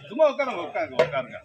சும்மா உட்காருங்க உட்காருங்க உட்காருங்க.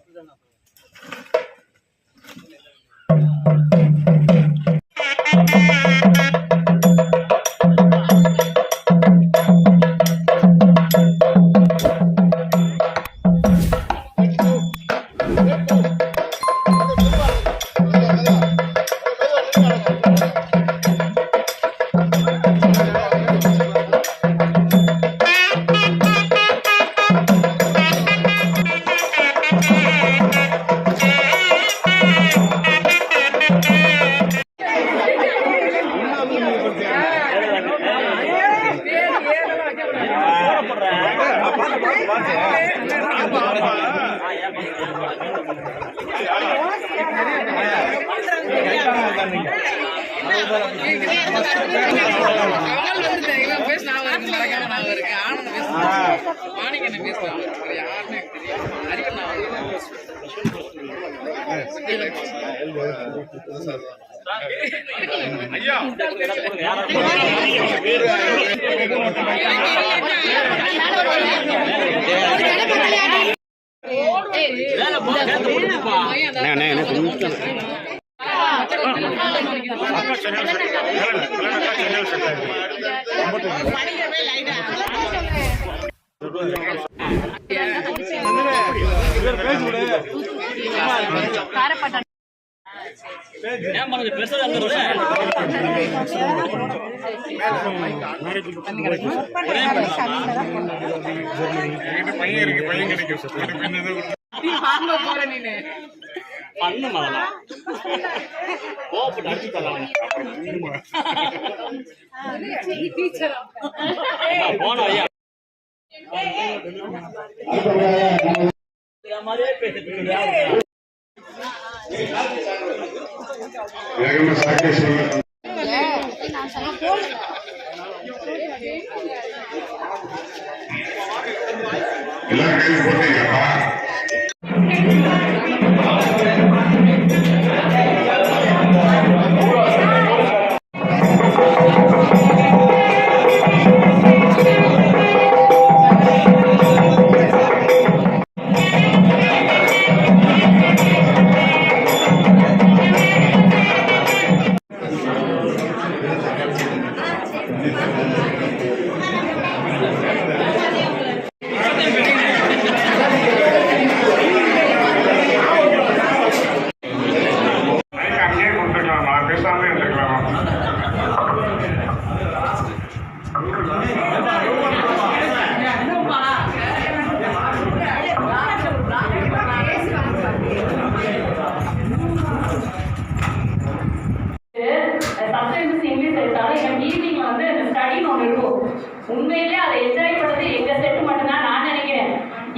உண்மையிலே அதை என்ஜாய் பண்ணது எங்க செட்டு மட்டும்தான் நான் நினைக்கிறேன்.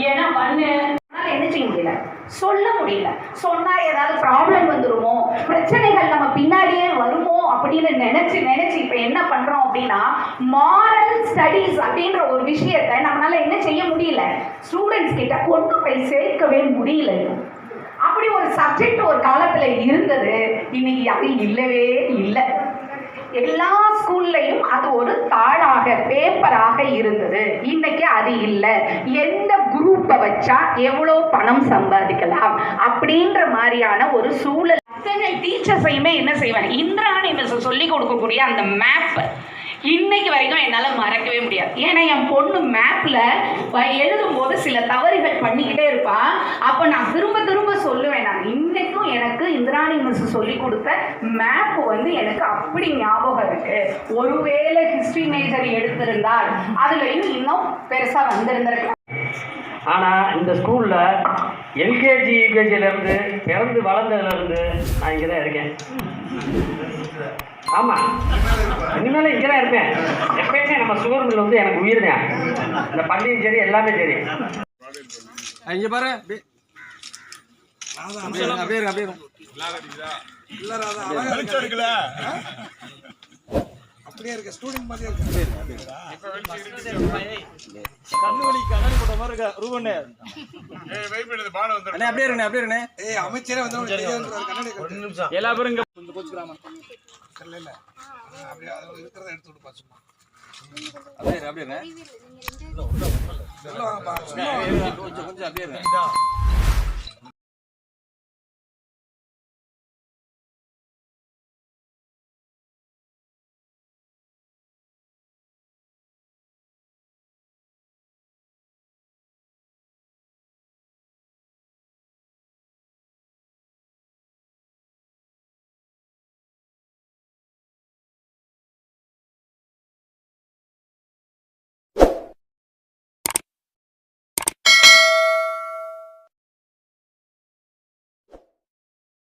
ஏன்னா என்ன செய்ய முடியல, சொல்ல முடியல. சொன்னா ஏதாவது ப்ராப்ளம் வந்துருமோ, பிரச்சனைகள் நம்ம பின்னாடியே வருமோ அப்படின்னு நினைச்சு இப்ப என்ன பண்றோம் அப்படின்னா, மாரல் ஸ்டடீஸ் அப்படின்ற ஒரு விஷயத்தை நம்மளால என்ன செய்ய முடியல, ஸ்டூடெண்ட்ஸ் கிட்ட கொண்டு போய் சேர்க்கவே முடியல. அப்படி ஒரு சப்ஜெக்ட் ஒரு காலத்துல இருந்தது, இன்னைக்கு அது இல்லவே இல்லை. எல்லா ஸ்கூல்லையும் அது ஒரு தாளாக பேப்பராக இருந்தது. இன்னைக்கு அது இல்லை. எந்த குரூப்பை வச்சா எவ்வளோ பணம் சம்பாதிக்கலாம் அப்படின்ற மாதிரியான ஒரு சூழல். அத்தனை டீச்சர்ஸையுமே என்ன செய்வாங்க, இந்திராணி மிஸ் சொல்லி கொடுக்கக்கூடிய அந்த மேப் இன்னைக்கு வரைக்கும் என்னால் மறக்கவே முடியாது. ஏன்னா என் பொண்ணு மேப்பில் எழுதும்போது சில தவறுகள் பண்ணிக்கிட்டே இருப்பான். அப்போ நான் திரும்ப சொல்லுவேன், நான் இன்னைக்கும் எனக்கு இந்திராணி மிஸ் சொல்லி கொடுத்த மேப் எனக்கு அப்படி ஞாபகம் இருக்கு. ஒருவேளை ஹிஸ்டரி மேஜர் எடுத்திருந்தால் அதுலயும் இன்னும் பெருசா வந்திருந்திருக்கலாம். ஆனால் இந்த ஸ்கூலில் எல்கேஜி யூகேஜிலேருந்து பிறந்து வளர்ந்ததுலேருந்து நான் இங்கே தான் இருக்கேன். ஆமாம், இனிமேலும் இங்கே தான் இருப்பேன். எப்பயுமே நம்ம சுகர் மில் வந்து எனக்கு உயிர் தான். இந்த பள்ளியும் சரி, எல்லாமே சரி. இங்கே பாரு, அப்படியே இருக்கு ஸ்டூடெண்ட் மாதிரியே இருக்கு. கண்ணு வலி கண்ணாடி போட்ட மாதிரி இருக்கா ரூபண்ணே. வெயிட் பண்ணுது பாடம் வந்து. அண்ணே அப்படியே இருண்ணே அப்படியே இருண்ணே. ஏய் அமைச்சரே வந்து கண்ணாடி ஒரு நிமிஷம். எல்லா பேரும் இங்க கொஞ்சம் கோச்சுக்கிறாம இல்ல இல்ல அப்படியே அது இருக்கிறத எடுத்து விட்டு பாசுமா. அப்படியே அப்படியே இருண்ணே. சொல்லுவாங்கப்பா கொஞ்சம் அப்படியே இருண்ணே.